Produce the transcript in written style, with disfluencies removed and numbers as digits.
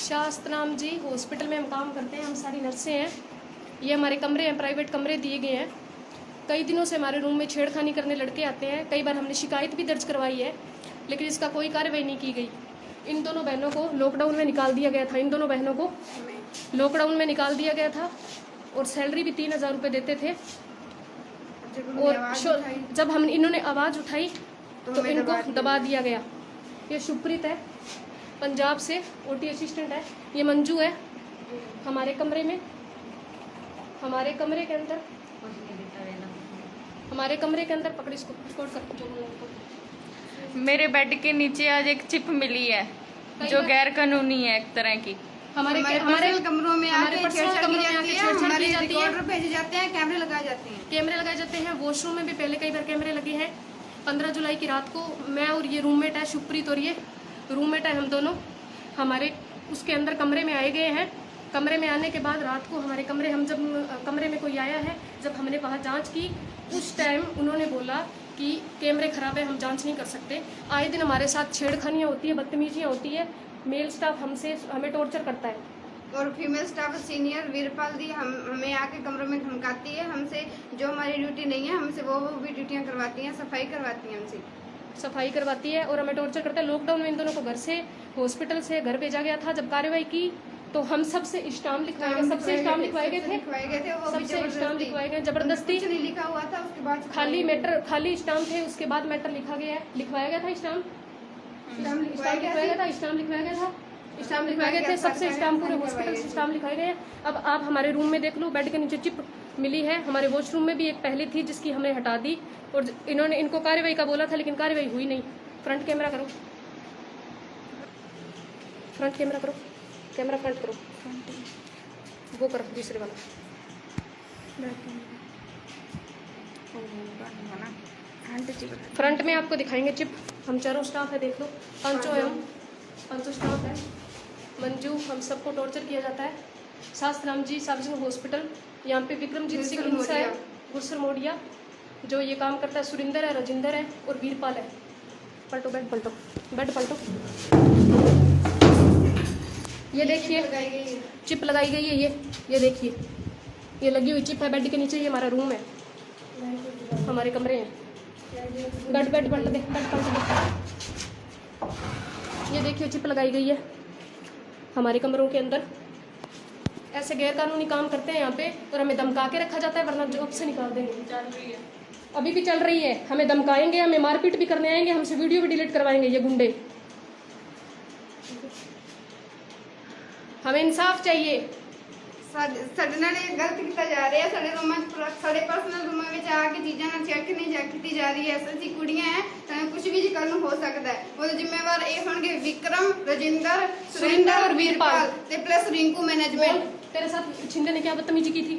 शास्त्रनाम जी hospital में हम काम करते हैं, हम सारी नर्सें हैं। ये हमारे कमरे हैं, प्राइवेट कमरे दिए गए हैं। कई दिनों से हमारे रूम में छेड़खानी करने लड़के आते हैं। कई बार हमने शिकायत भी दर्ज करवाई है, लेकिन इसका कोई कार्रवाई नहीं की गई। इन दोनों बहनों को लॉकडाउन में निकाल दिया गया था। इन दोनों बहनों को लॉकडाउन में निकाल दिया गया था और सैलरी भी 3000 रुपये देते थे। और जब हम इन्होंने आवाज़ उठाई तो इनको दबा दिया गया। ये शुभप्रीत है, पंजाब से ओटी असिस्टेंट है। ये मंजू है। हमारे कमरे के अंदर पकड़ इसको रिकॉर्ड कर। मेरे बेड के नीचे आज एक चिप मिली है जो गैर कानूनी है एक तरह की। हमारे कमरों में आके छेड़छाड़ की जाती है, हमारे जाती है। रिकॉर्डर भेजे जाते हैं, कैमरे लगाए जाते हैं। वॉशरूम में भी पहले कई बार कैमरे लगे हैं। 15 जुलाई की रात को मैं और ये रूममेट है शुभप्रीत, और ये रूममेट है, हम दोनों हमारे उसके अंदर कमरे में आए गए हैं। कमरे में आने के बाद रात को हमारे जब कमरे में कोई आया है, जब हमने वहाँ जांच की, उस टाइम उन्होंने बोला कि कैमरे खराब है, हम जांच नहीं कर सकते। आए दिन हमारे साथ छेड़खानियाँ होती है, बदतमीजियाँ होती है। मेल स्टाफ हमें टॉर्चर करता है और फीमेल स्टाफ सीनियर वीरपाल दी हमें आके कमरों में धमकाती है। हमसे जो हमारी ड्यूटी नहीं है, हमसे वो भी ड्यूटियाँ करवाती हैं, सफाई करवाती है और हमें टॉर्चर करता है। लॉकडाउन में इन दोनों को घर से हॉस्पिटल से घर भेजा गया था। जब कार्रवाई की तो हम सबसे स्टाम्प लिखवाए गए, सबसे स्टाम्प लिखवाए गए थे, सबसे स्टाम्प लिखवाए गए जबरदस्ती। नहीं लिखा हुआ था, उसके बाद खाली स्टाम्प थे, उसके बाद मैटर लिखवाया गया था। स्टाम्प लिखवाए गए थे, सबसे स्टाम्प पूरे हॉस्पिटल से स्टाम्प लिखवाए गए। अब आप हमारे रूम में देख लो, बेड के नीचे चिप मिली है। हमारे वॉशरूम में भी एक पहले थी जिसकी हमने हटा दी, और इन्होंने इनको कार्रवाई का बोला था, लेकिन कार्रवाई हुई नहीं। फ्रंट कैमरा करो, कैमरा फ्रंट करो, वो करो दूसरे वाला। फ्रंट में आपको दिखाएंगे चिप। हम चारों स्टाफ है, देख लो, पांचों स्टाफ है। मंजू, हम सबको टॉर्चर किया जाता है। शास्त्रनाम जी सार्वजनिक हॉस्पिटल, यहाँ पे विक्रमजीत सिंह इंसा है, गुरसर मोडिया जो ये काम करता है, सुरिंदर है, राजिंदर है और वीरपाल है। पलटो बेड पलटो। ये देखिए चिप लगाई गई है। ये देखिए, ये लगी हुई चिप है बेड के नीचे। ये हमारा रूम है, हमारे कमरे हैं। बेड पलट दे। ये देखिए चिप लगाई गई है हमारे कमरों के अंदर। ऐसे गैर कानूनी काम करते हैं यहाँ पे, और हमें धमका के रखा जाता है, वरना जॉब से निकाल देंगे। अभी भी चल रही है, हमें धमकाएंगे, हमें मारपीट भी करने आएंगे, हमसे वीडियो भी डिलीट करवाएंगे ये गुंडे। हमें इंसाफ चाहिए। ਸਾਡੇ ਨਾਲ ਇਹ ਗਲਤ ਕੀਤਾ ਜਾ ਰਿਹਾ। ਸਾਡੇ ਪਰਸਨਲ ਰੂਮਾਂ ਵਿੱਚ ਆ ਕੇ ਚੀਜ਼ਾਂ ਨਾਲ ਚੈੱਕ ਨਹੀਂ ਕੀਤੀ ਜਾ ਰਹੀ ਹੈ। ਅਸੀਂ ਕੁੜੀਆਂ ਹੈ ਤਾਂ ਕੁਝ ਵੀ ਜੀ ਕੱਲ ਨੂੰ ਹੋ ਸਕਦਾ ਹੈ। ਉਹਦੇ ਜ਼ਿੰਮੇਵਾਰ ਇਹ ਹੋਣਗੇ ਵਿਕਰਮ, ਰਜਿੰਦਰ, ਸੁਰਿੰਦਰ और वीरपाल ਤੇ ਪਲੱਸ रिंकू मैनेजमेंट। तेरे साथ छिंदे ने क्या बदतमीजी की थी?